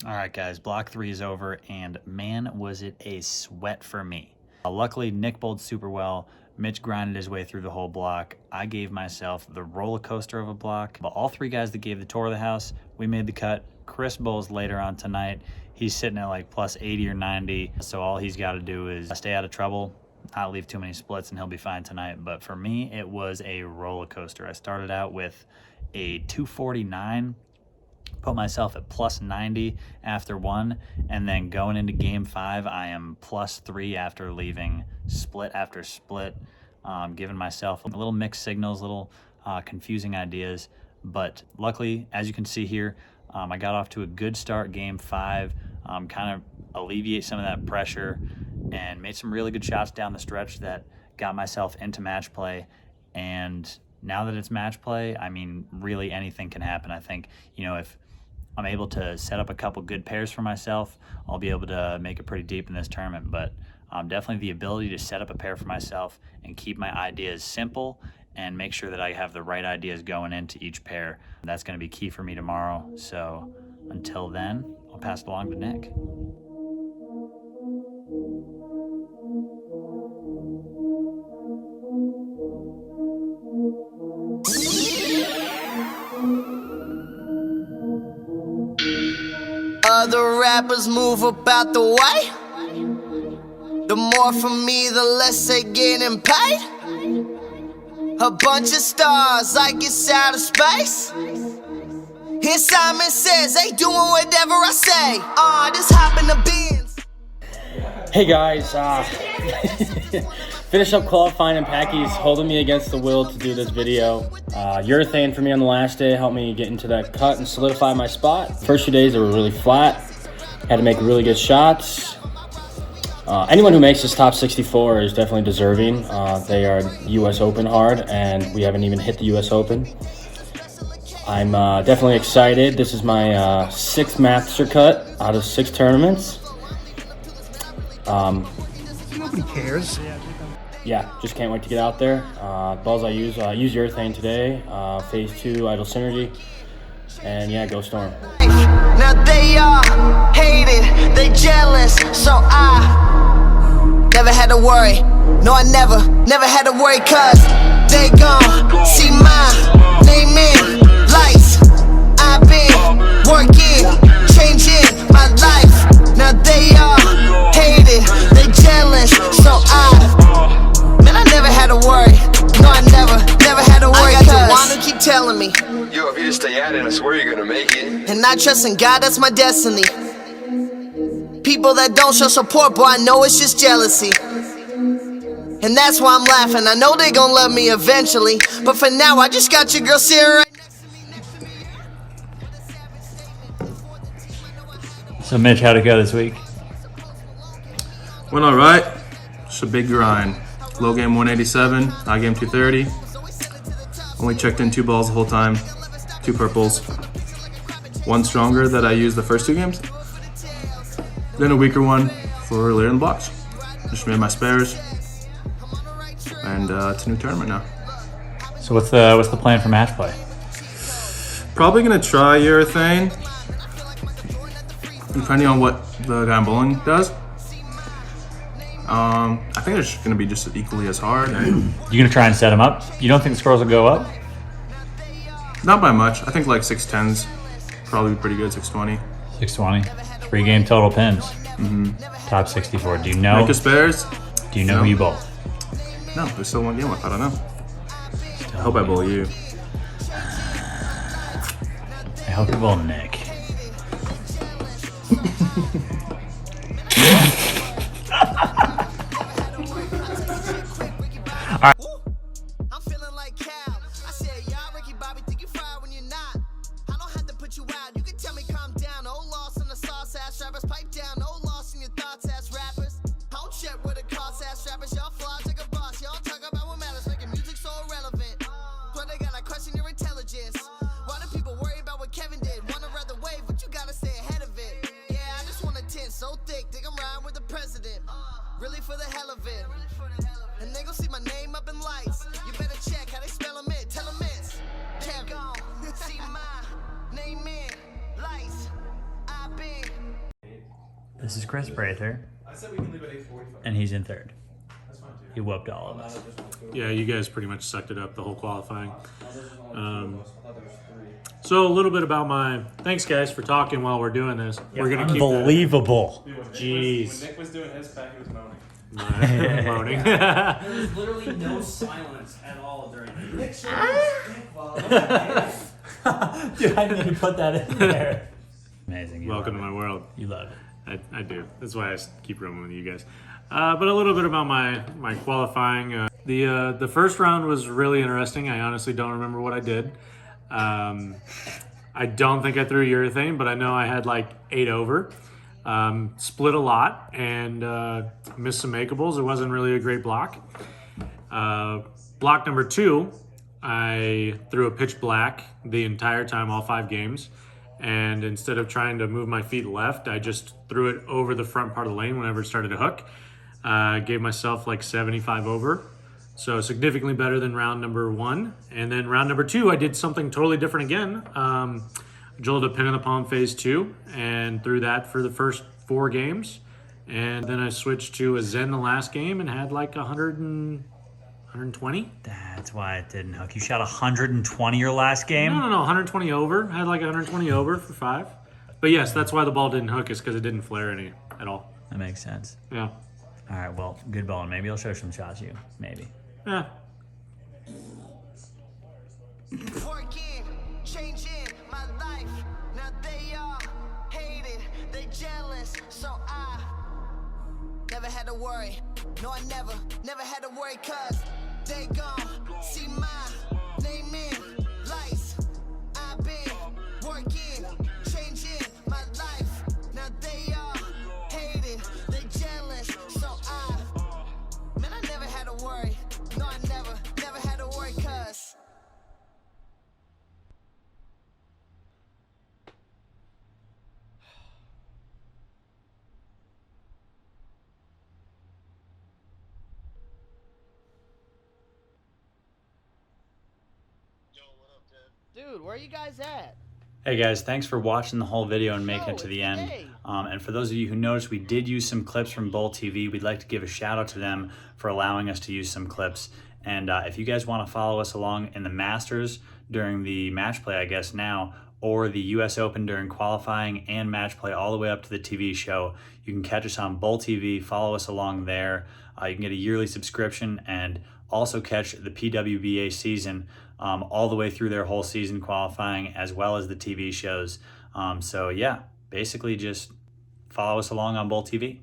All right, guys, block 3 is over, and man, was it a sweat for me. Luckily, Nick bowled super well. Mitch grinded his way through the whole block. I gave myself the roller coaster of a block. But all 3 guys that gave the tour of the house, we made the cut. Kris bowls later on tonight. He's sitting at like plus 80 or 90. So all he's got to do is stay out of trouble, not leave too many splits, and he'll be fine tonight. But for me, it was a roller coaster. I started out with a 249. Put myself at plus 90 after 1, and then going into game 5, I am plus 3 after leaving split after split, giving myself a little mixed signals, little confusing ideas. But luckily, as you can see here, I got off to a good start game 5, kind of alleviate some of that pressure, and made some really good shots down the stretch that got myself into match play. And now that it's match play, I mean, really anything can happen. I think, you know, if I'm able to set up a couple good pairs for myself, I'll be able to make it pretty deep in this tournament. But definitely the ability to set up a pair for myself and keep my ideas simple and make sure that I have the right ideas going into each pair. That's going to be key for me tomorrow. So until then, I'll pass it along to Nick. Other rappers move about the way. The more from me, the less they getting paid. A bunch of stars like it's out of space. Here Simon says they doing whatever I say. Just hop in the bins. Hey guys, finish up qualifying, and Packy's holding me against the will to do this video. Urethane for me on the last day helped me get into that cut and solidify my spot. First few days they were really flat. Had to make really good shots. Anyone who makes this top 64 is definitely deserving. They are US Open hard, and we haven't even hit the US Open. I'm definitely excited. This is my 6th master cut out of 6 tournaments. Nobody cares. Yeah, just can't wait to get out there. Balls I use urethane today. Phase 2 idle synergy, and yeah, go Storm. Now they all hate it, they jealous, so I never had to worry. No, I never had to worry, cause they gon' see my name in lights. I've been working, changing my life. Now they all hate it, they jealous, so man, I never had to worry. No, I never had to worry. I got the one who keep telling me, yo, if you just stay at it, I swear you're gonna make it. And I trust in God, that's my destiny. People that don't show support, boy, I know it's just jealousy. And that's why I'm laughing. I know they gon' love me eventually, but for now, I just got your girl Sarah right next to me. So Mitch, how'd it go this week? Went all right. Just a big grind. Low game 187, high game 230. Only checked in 2 balls the whole time, 2 purples. 1 stronger that I used the first 2 games. Then a weaker one for later in the blocks. Just made my spares. And it's a new tournament now. So what's the plan for match play? Probably gonna try urethane, depending on what the guy in bowling does. I think it's gonna be just equally as hard. You gonna try and set them up? You don't think the scores will go up? Not by much. I think like 610s probably pretty good. 620. 620. 3 game total pins. Top 64. Do you know? Make a spares. Do you know who you bowl? No, there's still 1 game left. I don't know. I hope I bowl you. I hope you bowl Nick. I'm feeling like Cal. I said, y'all Ricky Bobby think you fry when you're not. I don't have to put you out. You can tell me calm down. No loss in the sauce ass rappers. Pipe down. No loss in your thoughts ass rappers. I don't check with the cost ass rappers. Y'all fly like a boss. Y'all talk about what matters. Making music so irrelevant. But they gotta question your intelligence. Why do people worry about what Kevin did? Wanna ride the wave, but you gotta stay ahead of it. Yeah, I just want a 10 so thick. Think I'm riding with the president. Really for the hell of it. And they gon' see my name up in lights. You better check how they spell them in. Tell them it's Kevin. See my name in lights. I've been This is Kris Prather. I said we can leave at 8:45. And he's in third. That's fine too. He whooped all of us. Yeah, you guys pretty much sucked it up the whole qualifying. So a little bit about thanks guys for talking while we're doing this. We're gonna keep that. Unbelievable. Jeez. When Nick was doing his, Packy was moaning. Moaning. There was literally no silence at all during it. Dude, I didn't even put that in there. Amazing. You Welcome to love my world. it. You love it. I do. That's why I keep roaming with you guys. But a little bit about my qualifying. The first round was really interesting. I honestly don't remember what I did. I don't think I threw urethane, but I know I had like 8 over. Split a lot and missed some makeables. It wasn't really a great block. Block number 2, I threw a pitch black the entire time, all 5 games. And instead of trying to move my feet left, I just threw it over the front part of the lane whenever it started to hook. Gave myself like 75 over. So significantly better than round number 1. And then round number 2, I did something totally different again. Drilled a pin in the palm phase 2 and threw that for the first 4 games. And then I switched to a Zen the last game and had like 120. That's why it didn't hook. You shot 120 your last game? No, 120 over. I had like 120 over for 5. But yes, that's why the ball didn't hook, is because it didn't flare any at all. That makes sense. Yeah. All right, well, good ball. Maybe I'll show some shots you. Maybe. Yeah. Working, changing my life. Now they all hate it, they jealous. So I never had to worry. No, I never had to worry, cause they gon' see my name in lights. I've been working, changing my life. Now they all hate it, they jealous. So I never had to worry. No, I never had to worry, cause dude, where are you guys at? Hey guys, thanks for watching the whole video and making it to the end. today. And for those of you who noticed, we did use some clips from Bull TV. We'd like to give a shout out to them for allowing us to use some clips. And if you guys want to follow us along in the Masters during the match play, I guess now, or the US Open during qualifying and match play all the way up to the TV show, you can catch us on Bull TV, follow us along there. You can get a yearly subscription and also catch the PWBA season all the way through their whole season qualifying, as well as the TV shows. So yeah, basically just follow us along on Bull TV.